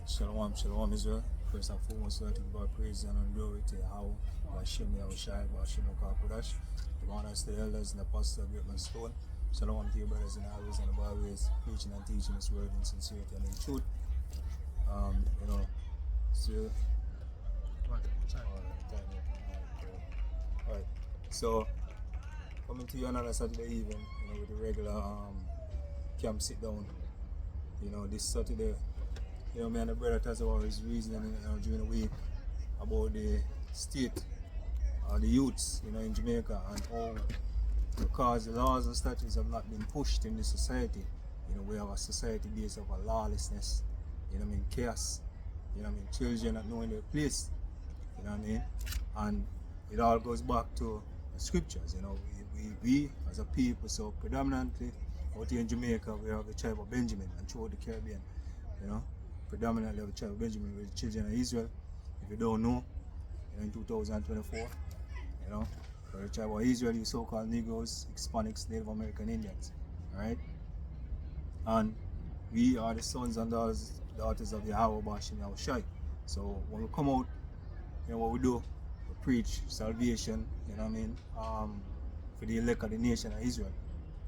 Shalom, shalom Israel. First and foremost, I give all praise and glory to Yahweh, Hashem Yahushai, Hashem Okakudash. The honors to the elders and the apostles of Great Stone. Shalom to your brothers and highways and the byways, preaching and teaching this word in sincerity and in truth. So, alright. So, coming to you another Saturday evening, with the regular camp sit down. This Saturday, me and the brother talk about his reasoning during the week about the state or the youths in Jamaica and how, because the laws and statutes have not been pushed in this society, we have a society based on lawlessness, chaos, children not knowing their place, and it all goes back to the scriptures, we as a people, so predominantly out here in Jamaica we have the tribe of Benjamin, and throughout the Caribbean, predominantly of the tribe of Benjamin with the children of Israel. If you don't know, in 2024, for the tribe of Israel, you so-called Negroes, Hispanics, Native American Indians, alright? And we are the sons and daughters of Yahweh Bashim Yahushai. So when we come out, what we do, we preach salvation, for the elect of the nation of Israel,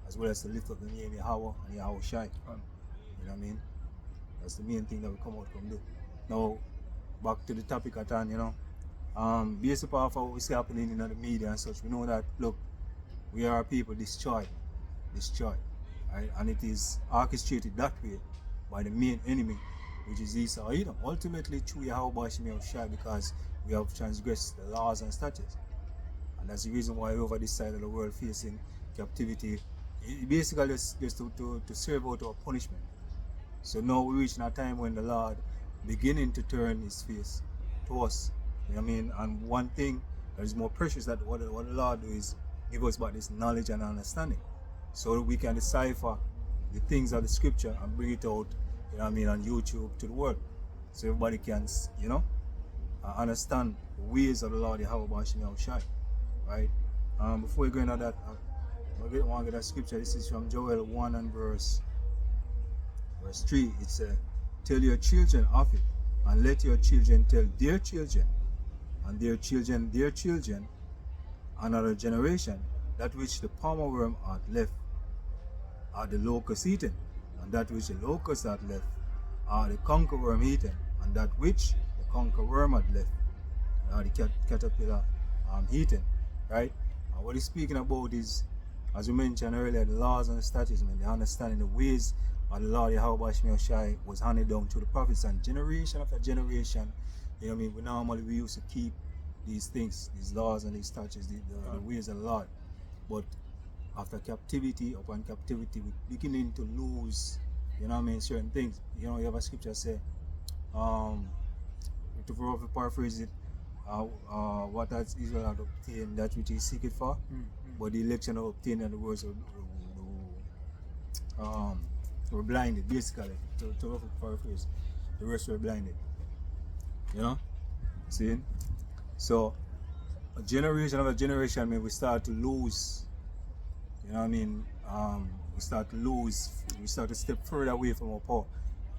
as well as to lift up the name Yahweh and Yahushai. That's the main thing that we come out from do. Now, back to the topic at hand, based upon what we see happening in the media and such, we know that, look, we are people destroyed, right? And it is orchestrated that way by the main enemy, which is Esau Edom. Ultimately, through Yahweh Bashim Yahushai, because we have transgressed the laws and statutes. And that's the reason why over this side of the world facing captivity, basically just to serve out our punishment. So now we reach in a time when the Lord beginning to turn his face to us. And one thing that is more precious that what the Lord do is give us back this knowledge and understanding, so that we can decipher the things of the scripture and bring it out, on YouTube to the world. So everybody can, understand the ways of the Lord Yahweh Bashim Yahushai. Right? Before we go into that, I want to get that scripture. This is from Joel 1 and verse 3. It says, tell your children of it, and let your children tell their children, and their children, another generation, that which the palmer worm hath left, are the locust eaten, and that which the locust hath left, are the conquer worm eaten, and that which the conquer worm hath left, are the caterpillar eaten. Right? And what he's speaking about is, as we mentioned earlier, the laws and the statutes, the understanding the ways of the Lord Yahweh Bashim Yahushai was handed down to the prophets, and generation after generation, we used to keep these things, these laws and these statutes, the ways of the Lord. But after captivity upon captivity, we're beginning to lose, certain things. You have a scripture say, to paraphrase it, what has Israel had obtained, that which he seeketh for, but the election of obtained and the words were blinded, basically, to paraphrase. The words were blinded. See? So, a generation after generation, we start to lose, we start to step further away from our power.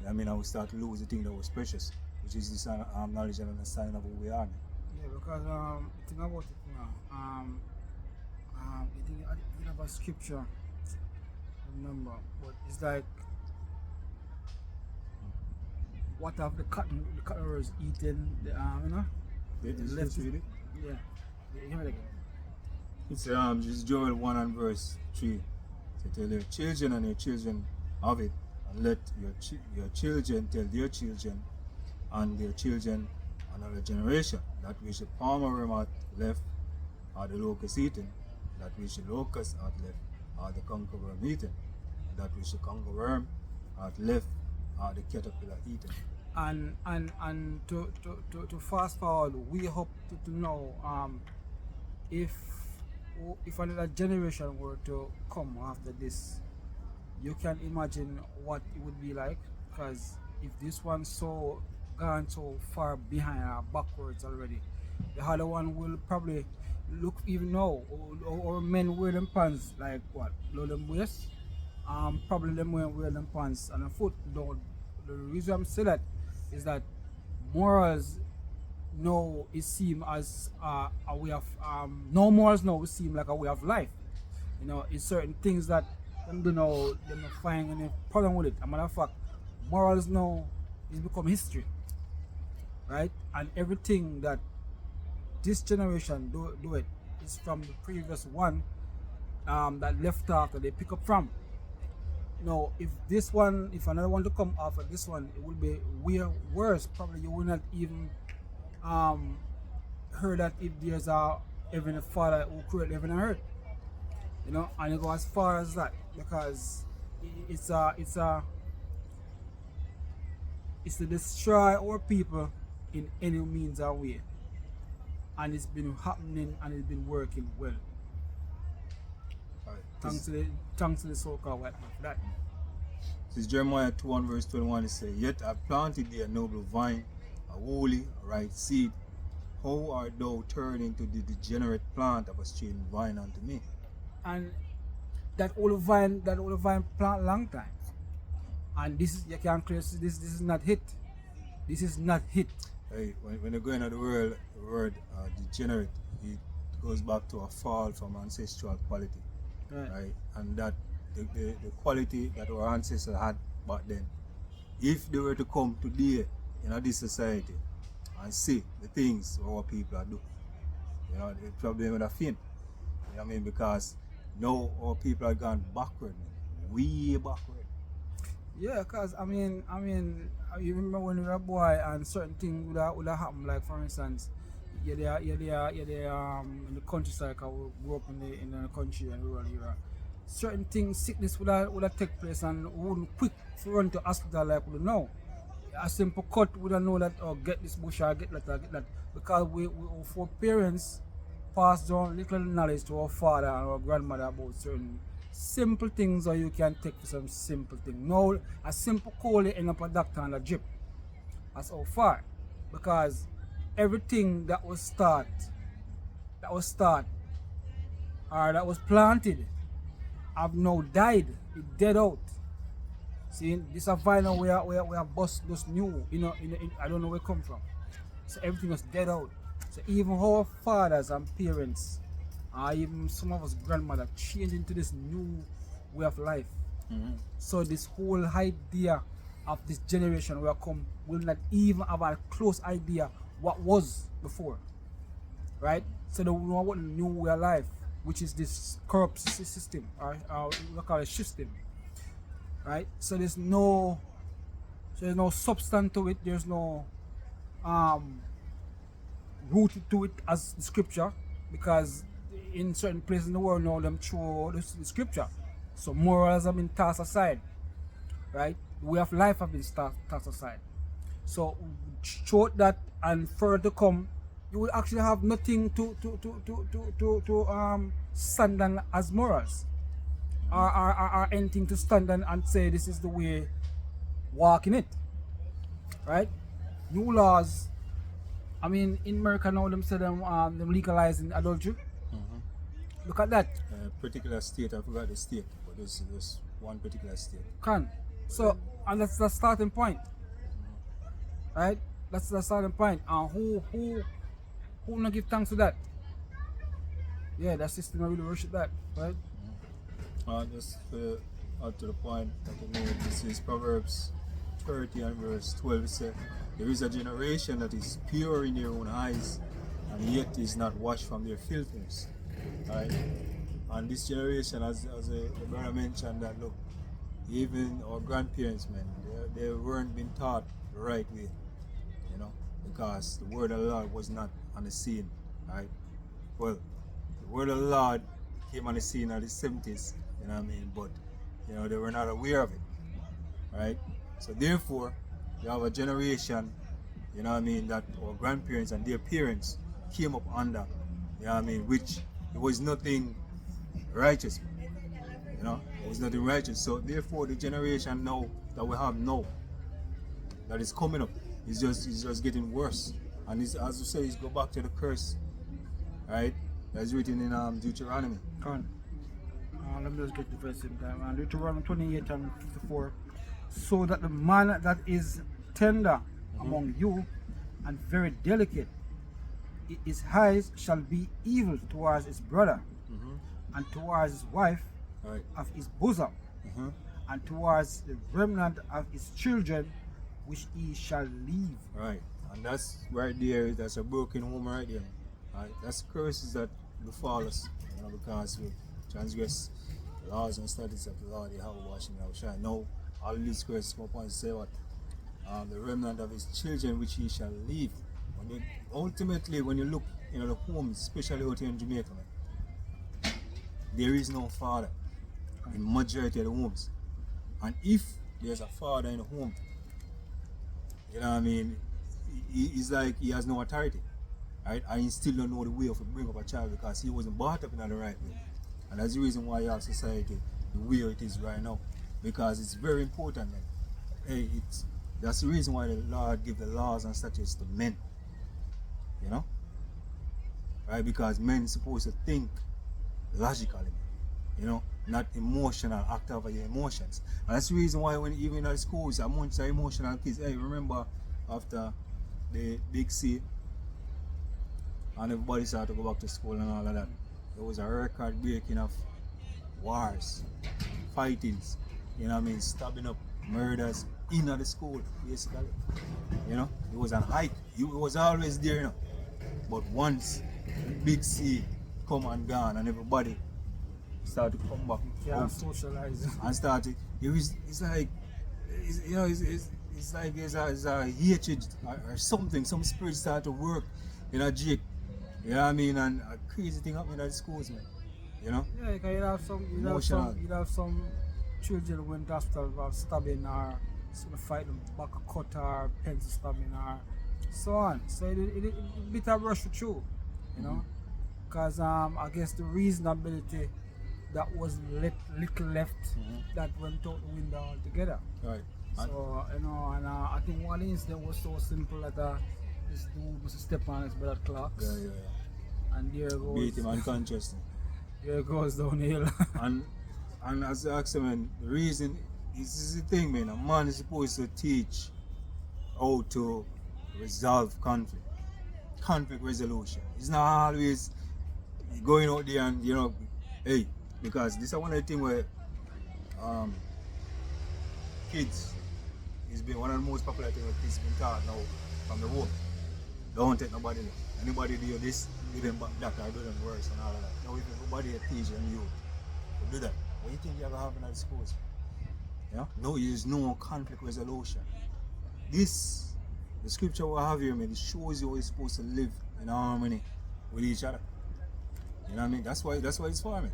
And we start to lose the thing that was precious, which is this knowledge and understanding of who we are. Yeah, because the thing about it now, you have a scripture, remember, but it's like, what have the cutterers eaten, Let's read it. Yeah, hear it again. It's just Joel 1 and verse 3. So tell your children and your children of it, and let your children tell their children, and their children another generation, that which the palmer worm hath left, are the locust eaten, that which the locust hath left, are the conquer worm eaten, that which the conquer worm hath left, are the caterpillar eaten. And to fast forward, we hope to know if another generation were to come after this, you can imagine what it would be like, because if this one's so gone so far behind or backwards already, the other one will probably look even now, or men wear them pants like what, low them waist, probably them wear them pants and a foot down. The reason I'm saying that, is that morals now it seem as a way of no morals now seem like a way of life. You know, it's certain things that them do know them not find any problem with it. As a matter of fact, morals now is become history, right? And everything that this generation do it is from the previous one that left after they pick up from. Now, if another one to come after this one, it will be way worse. Probably you will not even um, heard that if there's a heavenly Father who created heaven and earth, you know, and you go as far as that because it's to destroy our people in any means or way, and it's been happening and it's been working well. Alright, Thanks to the so-called white man for that. this is Jeremiah 2 and verse 21. It says, Yet I planted thee a noble vine, a holy, a right seed. How art thou turned into the degenerate plant of a strange vine unto me? And that old vine plant long time. And this is you can clear this is not hit. This is not hit. Hey, when you go into the word degenerate, it goes back to a fall from ancestral quality, right? And that the quality that our ancestors had back then, if they were to come today in this society and see the things our people are doing, you know, they probably would have faint. You know what I mean? Because now our people are gone backward, man. Way backward. Yeah, cause I mean, you remember when you were a boy and certain things would have happened. Like for instance, you're there in the countryside. Cause we grew up in the country and rural area. Certain things, sickness would have take place and we wouldn't quick to run to hospital like we know. A simple cut would have know that get this bush or get that because we our parents passed down little knowledge to our father and our grandmother about certain simple things or you can take for some simple thing. Now a simple cold you end up a doctor and a drip. That's how far. Because everything that was planted have now died. It dead out. See, this a vinyl we are bust those new, I don't know where it come from. So everything was dead out. So even our fathers and parents, even some of us grandmother changed into this new way of life. Mm-hmm. So this whole idea of this generation will not even have a close idea what was before. Right? So they will know what the new way of life, which is this corrupt system, or we call it system. Right? So there's no substance to it, there's no root to it as the scripture, because in certain places in the world now them throw the scripture. So morals have been tossed aside. Right? The way of life have been tossed aside. So short that and further to come, you will actually have nothing to stand on as morals. Or anything to stand on and say this is the way walk in it. Right? New laws. I mean in America now them say them legalizing adultery. Mm-hmm. Look at that. Particular state, I forgot the state, but there's one particular state. So and that's the starting point. Right? That's the starting point. And who not give thanks to that? Yeah, that system really worship that, right? Just out to the point that I made, this is Proverbs 30 and verse 12. It says, there is a generation that is pure in their own eyes, and yet is not washed from their filthiness. Right? And this generation, as the brother mentioned, that look, even our grandparents, man, they weren't being taught the right way, you know, because the word of the Lord was not on the scene, right? Well, the word of the Lord came on the scene in the 70s, you know what I mean, but, you know, they were not aware of it, right? So therefore, you have a generation, you know what I mean, that our grandparents and their parents came up under, you know what I mean, which there was nothing righteous, you know, there was nothing righteous. So therefore, the generation now that we have now, that is coming up, is just getting worse. And it's, as you say, it's go back to the curse, right? That's written in Deuteronomy. Let me just get the verse in time. Deuteronomy 28 and 54. So that the man that is tender among you, and very delicate. His eyes shall be evil towards his brother, and towards his wife Right. of his bosom, and towards the remnant of his children, which he shall leave. Right. And that's right there, that's a broken home right there. Right. That's curses that befall us, because we transgress the laws and statutes of the Lord, Yahweh, washing our shine. Now, all these curses come upon say what? The remnant of his children which he shall leave. Ultimately, when you look the homes, especially out here in Jamaica, man, there is no father in majority of the homes. And if there's a father in the home, it's like he has no authority. Right? And he still don't know the way of to bring up a child because he wasn't brought up in the right way. And that's the reason why you have society the way it is right now. Because it's very important, man. Hey, that's the reason why the Lord give the laws and statutes to men. Right? Because men supposed to think logically, not emotional, act over your emotions. And that's the reason why when even at schools, amongst the emotional kids, hey, remember after the Big C and everybody started to go back to school and all of that, there was a record breaking of wars, fightings, stabbing up, murders in the school, basically. It was an hike. It was always there, But once Big C come and gone and everybody started to come back out Socialize. and started, it's like there's a hatred or something, some spirit start to work in a Jake. And a crazy thing happening at the schools, man. Yeah, because you have some children went to hospital for stabbing or some fight them back cut or pencil stabbing or so on. So it bit of rush through, because I guess the reasonability that was little left that went out the window altogether. Right. So I think one incident was so simple that this dude must step on his brother clocks. Yeah. And there goes. Beat him unconscious. There goes downhill. and as I asked man, the reason this is the thing, man. A man is supposed to teach how to resolve conflict resolution. It's not always going out there and hey, because this is one of the things where kids is been one of the most popular things where kids been taught now from the home. Don't take nobody there. Anybody do this, do them back that or do them worse and all of that. Now if everybody teach them you to do that, what do you think you're gonna have in the schools? No, there's no conflict resolution. The scripture we have here, man, it shows you how you're supposed to live in harmony with each other. You know what I mean? That's why it's for, man.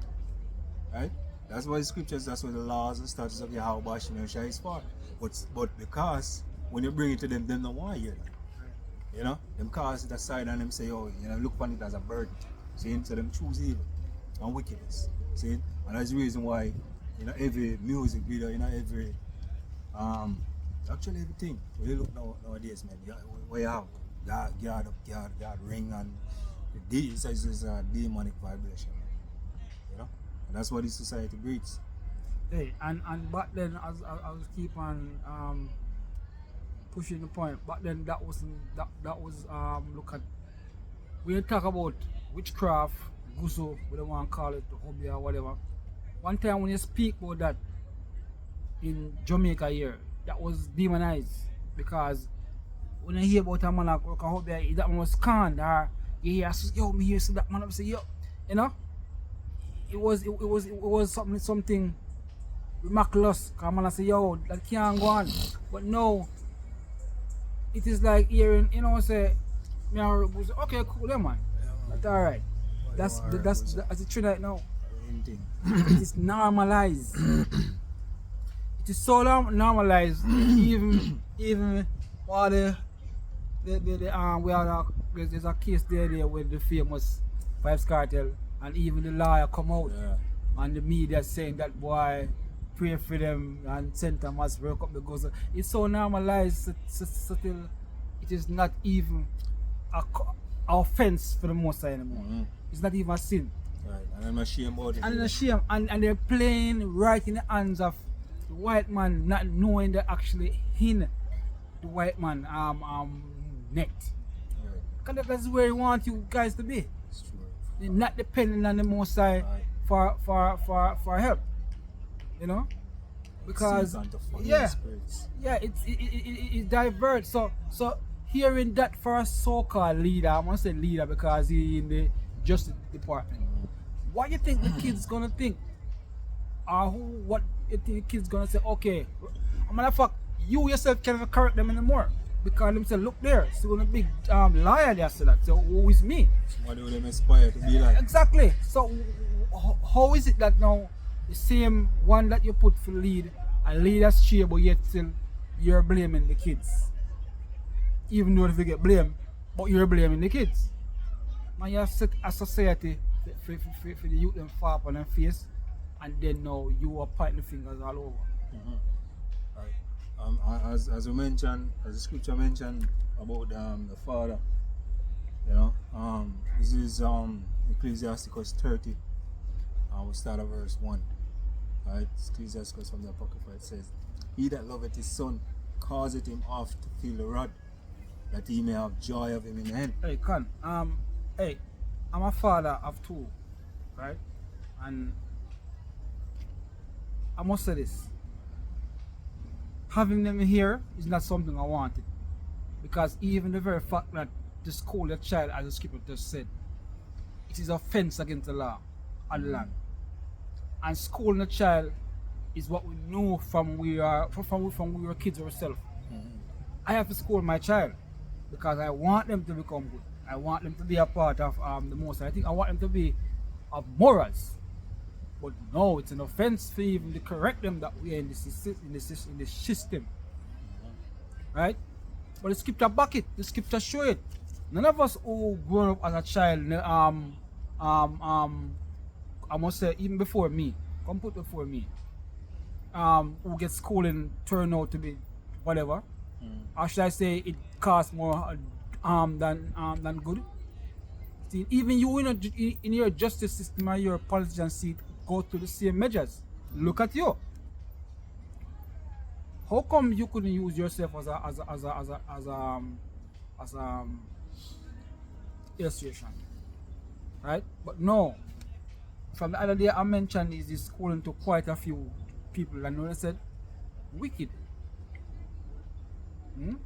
Right? That's why the scriptures, that's why the laws and statutes of Yahweh Bashim is for. But because when you bring it to them don't want to hear that. Them cast it aside and them say, look upon it as a burden. See? So them choose evil and wickedness. See? And that's the reason why, every music video, every actually everything. When you look nowadays, man, where you have God ring and it's a demonic vibration. And that's what this society breeds. Hey, and back then, as I was keep on pushing the point. Back then, that was look at when you talk about witchcraft, guzo, we don't want to call it hobby or whatever. One time when you speak about that in Jamaica here, that was demonized because when you hear about a man like a hobby, that man was conned or you hear, me here, so that man up say, it was something miraculous. Because man say, that can't go on. But no, it is like hearing, say, okay, cool, man. That's alright. That's the truth right now. It is normalized. It is so normalized. even while there's a case there with the famous Vybz Kartel, and even the lawyer come out and the media saying that boy pray for them and send them as work up the goes. It's so normalized still it is not even a offense for the Most High anymore. It's not even a sin. Right, and I'm ashamed about it. And ashamed, and they're playing right in the hands of the white man, not knowing that actually him the white man net. Right. Because that's where he wants you guys to be. It's true. You're not depending on the Most High Right. for help. You know? Because Seek unto familiar yeah, spirits. yeah, it diverts. So hearing that for a so-called leader, I'm gonna say leader because he in the justice department. What you think the kids gonna think? Or what you think the kids gonna say? Okay, a matter of fact, you yourself can't correct them anymore because them say, look there, see when a big liar there say that. So who is me? Somebody who them aspire to be like. Exactly. So how is it that now the same one that you put for lead, a leader stray, but yet still you're blaming the kids? Even though if you get blamed, but you're blaming the kids. Man, you have set a society for the youth them fall up on their face, and then now you are pointing fingers all over. Right. As we mentioned, as the scripture mentioned about the father, you know, this is Ecclesiasticus 30. We start at verse 1. Right, Ecclesiasticus from the Apocrypha. It says, "He that loveth his son causeth him oft to feel the rod, that he may have joy of him in the end." Hey, Con, hey, I'm a father of two, right? And I must say this. Having them here is not something I wanted. Because even the very fact that to school your child, as the scripture just said, it is offense against the law and the land. And schooling a child is what we know from we were kids ourselves. I have to school my child because I want them to become good. I want them to be a part of the most. I think I want them to be of morals. But no, it's an offense for even to correct them that we are in the system. Right? But the scripture back it. The scripture show it. None of us who grown up as a child, I must say even before me, come put before me, who get schooling turn out to be whatever. Or should I say it costs more than good? See, even you in your justice system or your politician seat go through the same measures. Look at you. How come you couldn't use yourself as a illustration, right? But no. From the other day, I mentioned is this schooling to quite a few people, and they said wicked. It's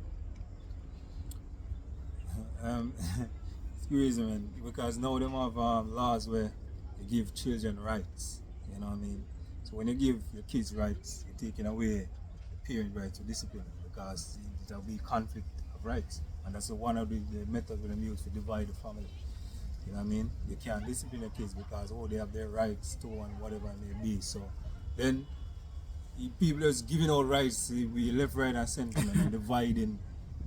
crazy, man, because now them have laws where you give children rights. You know what I mean? So when you give your kids rights, you're taking away the parent right to discipline because there'll be conflict of rights, and that's one of the methods we use to divide the family. You know what I mean? You can't discipline your kids because they have their rights too and whatever it may be. So then people just giving out rights, we left, right, and center and dividing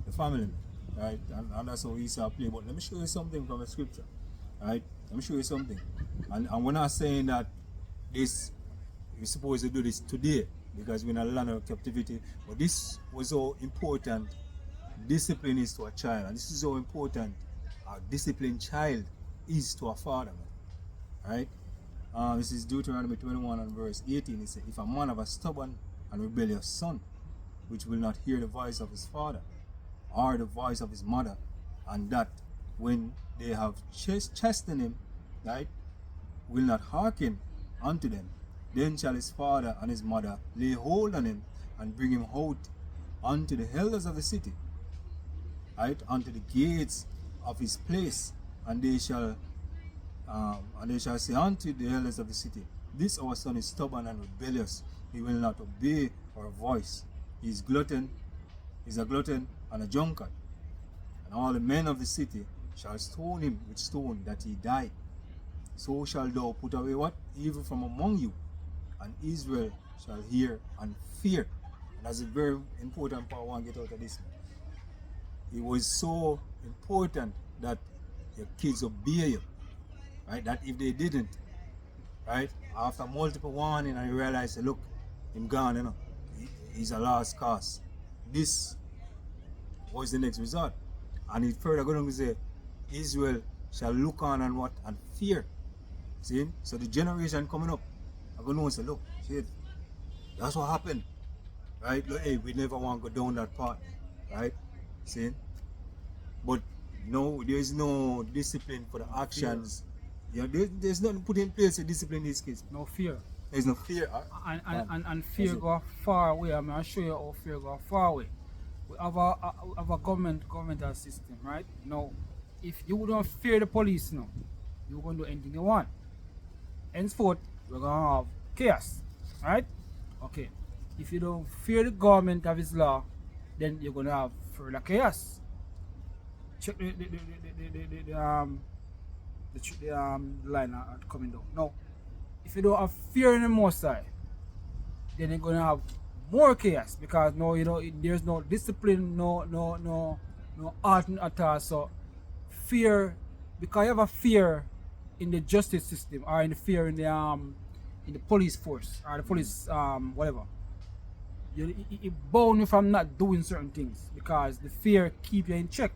the family, right? And that's how we used to play. But let me show you something from the scripture, right? Let me show you something. And we're not saying that this we're supposed to do this today because we're in a land of captivity, but this was how important discipline is to a child, and this is how important a disciplined child is to a father, man. Right? This is Deuteronomy 21 and verse 18. It says, "If a man have a stubborn and rebellious son, which will not hear the voice of his father or the voice of his mother, and that when they have chastened him, right, will not hearken unto them, then shall his father and his mother lay hold on him and bring him out unto the elders of the city, right, unto the gates of his place, and they shall say unto the elders of the city, This our son is stubborn and rebellious. He will not obey our voice. He is a glutton and a drunkard. And all the men of the city shall stone him with stone that he die. So shall thou put away what? Evil from among you, and Israel shall hear and fear." And that's a very important part I want to get out of this. It was so important that your kids obey you, right? That if they didn't, right, after multiple warning and you realize, look, him gone, you know, he's a lost cause. This was the next result. And it further going to say, Israel shall look on and what? And fear. See? So the generation coming up are going to say, look, shit, that's what happened. Right? Look, hey, we never want to go down that path. right? See? But no, there is no discipline for the actions. You know, there's nothing put in place to discipline these kids. No fear. There's no fear. And fear That's it. go far away. I mean, I'll show you how fear go far away. We have a governmental system, right? Now, if you don't fear the police now, you're going to do anything you want. Henceforth, we're going to have chaos, right? Okay. If you don't fear the government of its law, then you're going to have further chaos. Check the line coming down. Now, if you don't have fear in the Most High, then you're going to have more chaos, because no, you know, there's no discipline, no art at all. So fear, because you have a fear in the justice system, or in the fear in the police force, or the police whatever, it bound you from not doing certain things, because the fear keep you in check.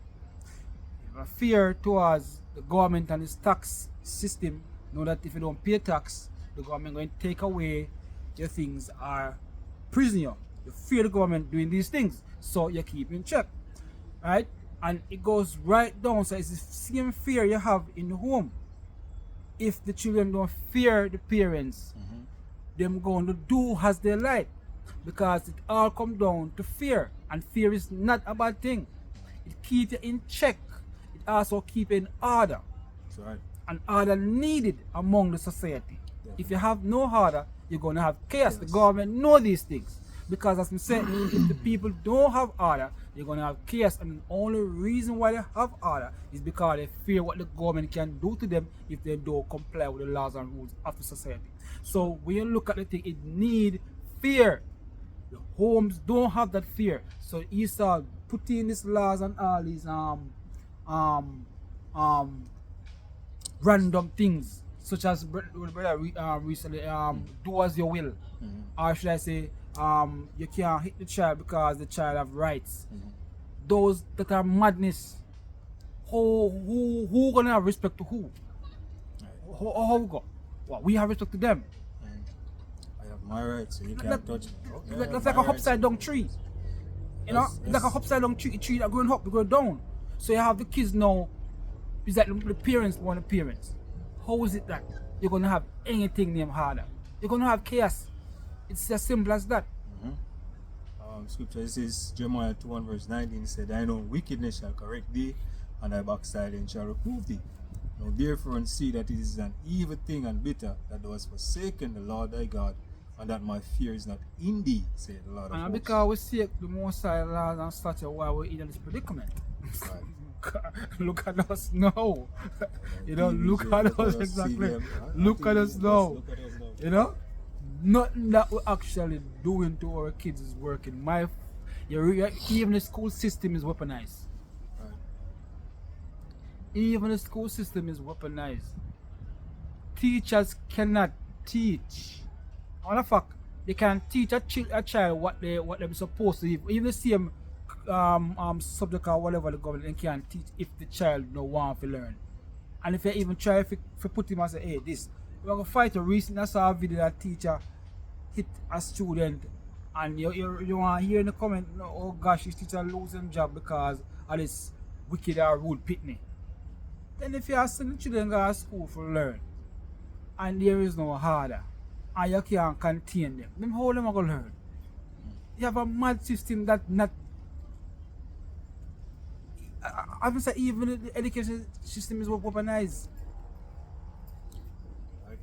You have a fear towards the government and its tax system. Know that if you don't pay tax, the government going to take away your things, or prison you. You fear the government doing these things, so you keep in check, right? And it goes right down. So it's the same fear you have in the home. If the children don't fear the parents, them going to do as they like, because it all come down to fear, and fear is not a bad thing. It keeps you in check. It also keeps you in order. That's right. And order needed among the society. Definitely. If you have no order, you're going to have chaos. The Yes. government know these things, because as I said, if the people don't have order, you're going to have chaos. And the only reason why they have order is because they fear what the government can do to them if they don't comply with the laws and rules of the society. So when you look at the thing, it need fear. The homes don't have that fear. So you start putting these laws and all these random things, such as recently do as you will, or should I say, you can't hit the child because the child have rights. Those that are madness. Who gonna have respect to who? How we go? Well, we have respect to them. I have my rights, so you can't touch me. Okay, I have That's like my a rights. upside down tree. You know, Yes, it's like a yes. upside down tree that going up, going down. So you have the kids now. It's like the parents want the parents. How is it that you're gonna have anything named harder? You're gonna have chaos. It's as simple as that. Scripture says, Jeremiah 2 verse 19 said, I know wickedness shall correct thee, and thy backsliding shall reprove thee. Now therefore and see that it is an evil thing and bitter, that thou hast forsaken the Lord thy God, and that my fear is not in thee, said the Lord of And hosts. because we see the Most High laws and statutes, why we're in this predicament. Look at us now. You know, look at us exactly. Look at us now. Look at us now. You know, nothing that we're actually doing to our kids is working. Even the school system is weaponized. Right. Even the school system is weaponized. Teachers cannot teach. On the fact, they can teach a child what they're supposed to. Even the same subject or whatever the government can teach if the child don't want to learn. And if you even try to put him and say, hey, this, we're going to fight a recent. I saw a video that teacher hit a student, and you want to hear in the comment, no, oh gosh, this teacher losing job because of this wicked or rude pitney. Then if you are sending children go to school for learn, and there is no harder, and you can't contain them, then how them are going to learn? You have a mad system that not. I would say even the education system is weaponized. Right.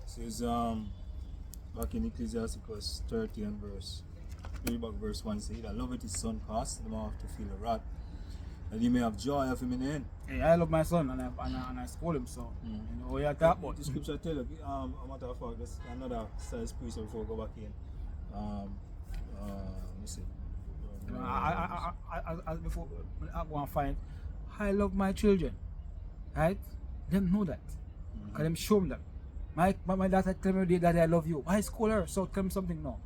Says back in Ecclesiasticus 30 and read back verse 1 say that love it is son cost, the man have to feel a wrath, that he may have joy of him in the end. Hey, I love my son and I scold him, so you know what you're talking about. The scripture tell you, a matter of fact, there's another size priest before we go back in. Let me see. I before I go and find, I love my children, right? Them know that, cause them show them that. My daughter tell me that I love you. I scold her, so tell me something now.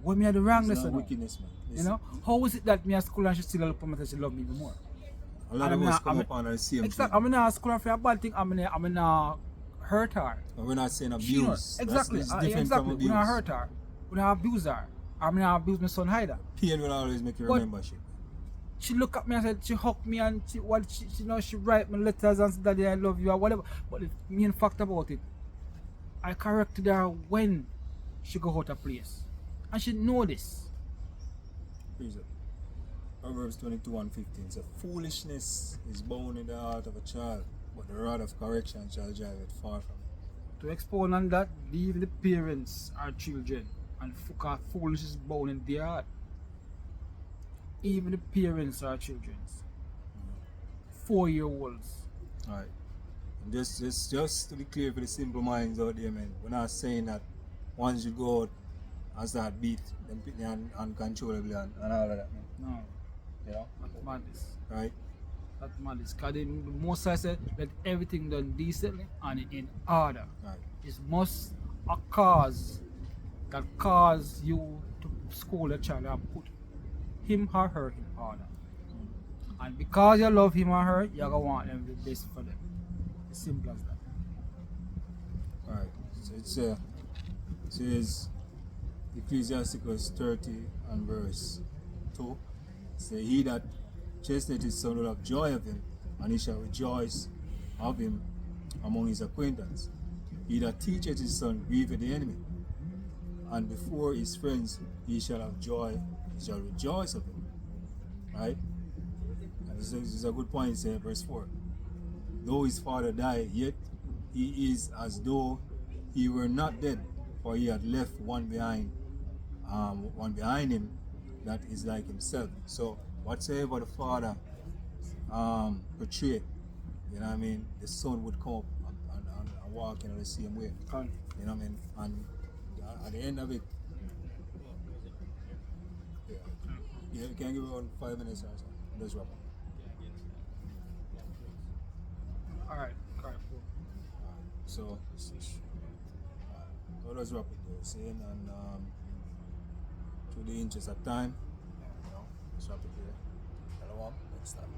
When me are the wrongness, It's not you know? wickedness, man. You know, how is it that me at school and she still love me and she love me even more? A lot of us come up on the same Exactly. thing. I'm not asking her for a bad thing. I'm not hurt her. But we're not saying She knows. abuse. Exactly. That's different from Exactly. abuse. We not hurt her. We not abuse her. I mean, I abuse my son either. Pain will always make you But- remember shit. She look at me and said, she hugged me and she you know, she write me letters and said, Daddy, I love you or whatever. But the main fact about it, I corrected her when she go out of place. And she know this. Reason. Proverbs 22:15 says, foolishness is born in the heart of a child, but the rod of correction shall drive it far from it. To expound on that, even the parents are children. And foolishness is born in their heart. Even the parents are children. 4-year-olds. Alright. And just to be clear for the simple minds out there, man, we're not saying that once you go out and start beat them uncontrollably and all of that, man. No, You know? that's madness. Right? That's madness. Because the most I said, let everything done decently and in order. Right. It must a cause that cause you to school a child and put him or her in order. And because you love him or her, you're gonna want them the best for them. It's simple as that. Alright. So it says Ecclesiasticus 30 and verse 2. Say, he that chasteneth his son will have joy of him, and he shall rejoice of him among his acquaintance. He that teacheth his son grieveth the enemy, and before his friends he shall have joy, he shall rejoice of him. Right? And this is a good point, say verse 4. Though his father die, yet he is as though he were not dead, for he had left one behind him that is like himself. So whatsoever the father portray, you know what I mean, the son would come up and walk in the same way. Con. You know what I mean? And at the end of it, yeah, you can give it around 5 minutes or so. Let's wrap up. Alright, alright, cool. So let's wrap it there, saying, and through the interest of time, you know, let's wrap it there. Hello, next time.